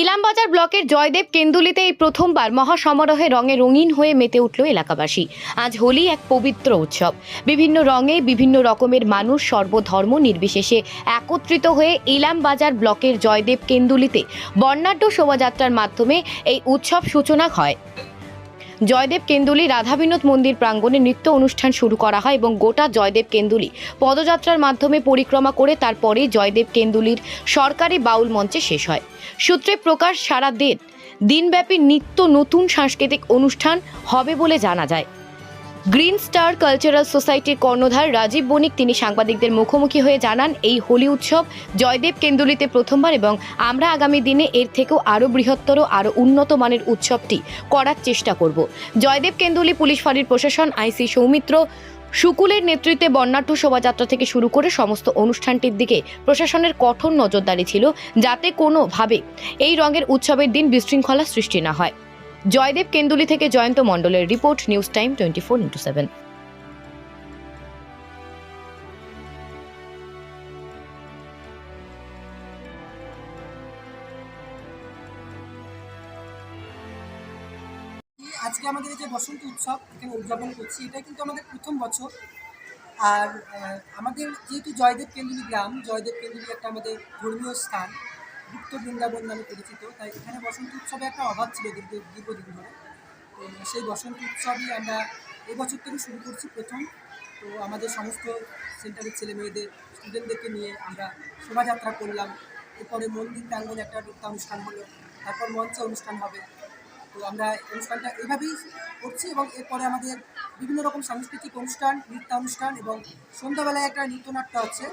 ইলামবাজার ব্লকের জয়দেব কেন্দুলিতে এই প্রথমবার মহাসমারোহে রঙে রঙিন হয়ে মেতে উঠল এলাকাবাসী। আজ হোলি এক পবিত্র উৎসব। বিভিন্ন রঙে বিভিন্ন রকমের মানুষ সর্বধর্ম নির্বিশেষে একত্রিত হয়ে ইলামবাজার ব্লকের জয়দেব কেন্দুলিতে বর্ণাঢ্য শোভাযাত্রার মাধ্যমে এই উৎসব সূচনা হয়। জয়দেব কেন্দুলি রাধা বিনোদ মন্দির প্রাঙ্গণে নৃত্য অনুষ্ঠান শুরু করা হয় এবং গোটা জয়দেব কেন্দুলি পদযাত্রার মাধ্যমে পরিক্রমা করে তারপরে জয়দেব কেন্দুলির সরকারি বাউল মঞ্চে শেষ হয়। সূত্রে প্রকাশ, সারা দিনব্যাপী নিত্য নতুন সাংস্কৃতিক অনুষ্ঠান হবে বলে জানা যায়। গ্রিন স্টার কালচারাল সোসাইটির কর্ণধার রাজীব বণিক তিনি সাংবাদিকদের মুখোমুখি হয়ে জানান, এই হোলি উৎসব জয়দেব কেন্দুলিতে প্রথমবার এবং আমরা আগামী দিনে এর থেকেও আরও বৃহত্তর আরও উন্নত মানের উৎসবটি করার চেষ্টা করব। জয়দেব কেন্দুলি পুলিশ ফাঁড়ির প্রশাসন আইসি সৌমিত্র শুকুলের নেতৃত্বে বর্ণাঢ্য শোভাযাত্রা থেকে শুরু করে সমস্ত অনুষ্ঠানটির দিকে প্রশাসনের কঠোর নজরদারি ছিল, যাতে কোনোভাবে এই রঙের উৎসবের দিন বিশৃঙ্খলা সৃষ্টি না হয়। জয়দেব কেন্দুলি থেকে জয়ন্ত মণ্ডলের রিপোর্ট, নিউজ টাইম 24x7। আজকে আমাদের এই যে বসন্ত উৎসব এখানে উদযাপন করছি, এটা কিন্তু আমাদের প্রথম বছর। আর আমাদের যেহেতু জয়দেব কেন্দুলি গ্রাম, জয়দেব কেন্দুলি একটা আমাদের ধর্মীয় স্থান, গুপ্ত বৃন্দাবন নামে পরিচিত, তাই এখানে বসন্ত উৎসবে একটা অভাব ছিল দীর্ঘদিন ধরে। তো সেই বসন্ত উৎসবই আমরা এবছর থেকে শুরু করছি প্রথম। তো আমাদের সমস্ত সেন্টারের ছেলে মেয়েদের, স্টুডেন্টদেরকে নিয়ে আমরা শোভাযাত্রা করলাম। এরপরে মন্দির প্রাঙ্গণে একটা নৃত্যানুষ্ঠান হলো, তারপর মঞ্চে অনুষ্ঠান হবে। তো আমরা অনুষ্ঠানটা এভাবেই করছি এবং এরপরে আমাদের বিভিন্ন রকম সাংস্কৃতিক অনুষ্ঠান, নৃত্যানুষ্ঠান এবং সন্ধ্যাবেলায় একটা নৃত্যনাট্য আছে,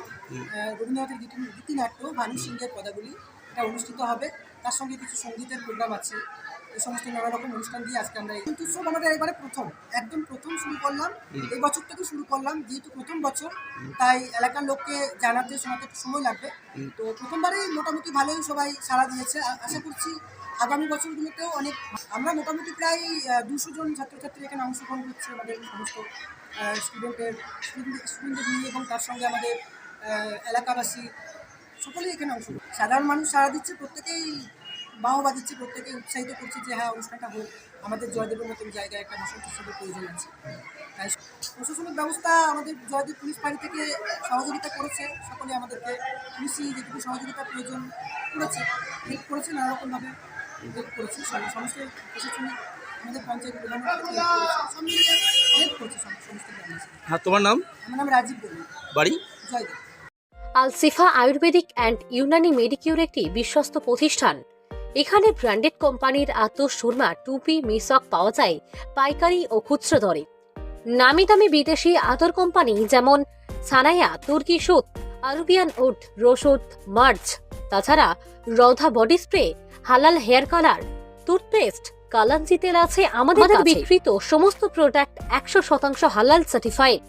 রবীন্দ্রনাথের গীতিনাট্য ভানু সিংহের পদাবলী, এটা অনুষ্ঠিত হবে। তার সঙ্গে কিছু সঙ্গীতের প্রোগ্রাম আছে। এই সমস্ত নানা রকম অনুষ্ঠান দিয়ে আজকে আমরা এই উৎসব আমাদের এবারে একদম প্রথম শুরু করলাম, এই বছর থেকে শুরু করলাম। যেহেতু প্রথম বছর, তাই এলাকার লোককে জানাতে শোনাতে একটু সময় লাগবে। তো প্রথমবারেই মোটামুটি ভালোই সবাই সাড়া দিয়েছে। আশা করছি আগামী বছরগুলোতেও অনেক। আমরা মোটামুটি প্রায় 200 জন ছাত্রছাত্রী এখানে অংশগ্রহণ করছে, আমাদের সমস্ত স্টুডেন্টদের নিয়ে, এবং তার সঙ্গে আমাদের এলাকাবাসী সকলেই এখানে অংশগ্রহণ। সাধারণ মানুষ সাড়া দিচ্ছে, প্রত্যেকেই বাহবা দিচ্ছে, প্রত্যেকেই উৎসাহিত করছে যে হ্যাঁ, অনুষ্ঠানটা হোক। আমাদের জয়দেবের মতন জায়গায় একটা বসন্ত উৎসবের প্রয়োজন আছে। তাই প্রশাসনিক ব্যবস্থা আমাদের জয়দেব পুলিশ ফাঁড়ি থেকে সহযোগিতা করেছে, সকলে আমাদেরকে পুলিশি যেটুকু সহযোগিতা প্রয়োজন হেল্প করেছে, নানা রকমভাবে হেল্প করেছে। সমস্ত প্রশাসনিক আমাদের পঞ্চায়েত প্রধান সব মিলিয়ে হেল্প করেছে সমস্ত গ্রামবাসী। হ্যাঁ, তোমার নাম? আমার নাম রাজীব বণিক, বাড়ি জয়দেব। আলসিফা আয়ুর্বেদিক অ্যান্ড ইউনানি মেডিকিউর একটি বিশ্বস্ত প্রতিষ্ঠান। এখানে ব্র্যান্ডেড কোম্পানির আত্মসুরমা, টুপি, মিসক পাওয়া যায় পাইকারি ও খুচরো দরে। নামি দামি বিদেশি আতর কোম্পানি যেমন সানায়া, তুর্কি সুত, আরবিয়ান উড, রোসুদ, মার্চ, তাছাড়া রৌধা বডি স্প্রে, হালাল হেয়ার কালার, টুথপেস্ট, কালাঞ্জি তেল আছে আমাদের বিক্রিত সমস্ত প্রোডাক্ট 100% হালাল সার্টিফাইড।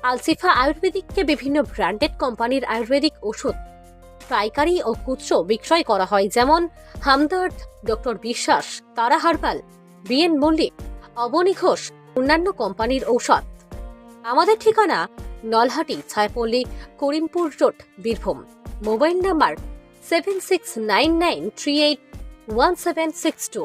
আলসিফা আয়ুর্বেদিককে বিভিন্ন ব্র্যান্ডেড কোম্পানির আয়ুর্বেদিক ওষুধ পাইকারি ও খুচরো বিক্রয় করা হয়, যেমন Hamdard, doctor Biswas, Tara herbal, BN Mallick, Abani Ghosh, অন্যান্য কোম্পানির ঔষধ। আমাদের ঠিকানা Nalhati, Chhayapalli, Karimpur road, Birbhum. Mobile number 7699381762।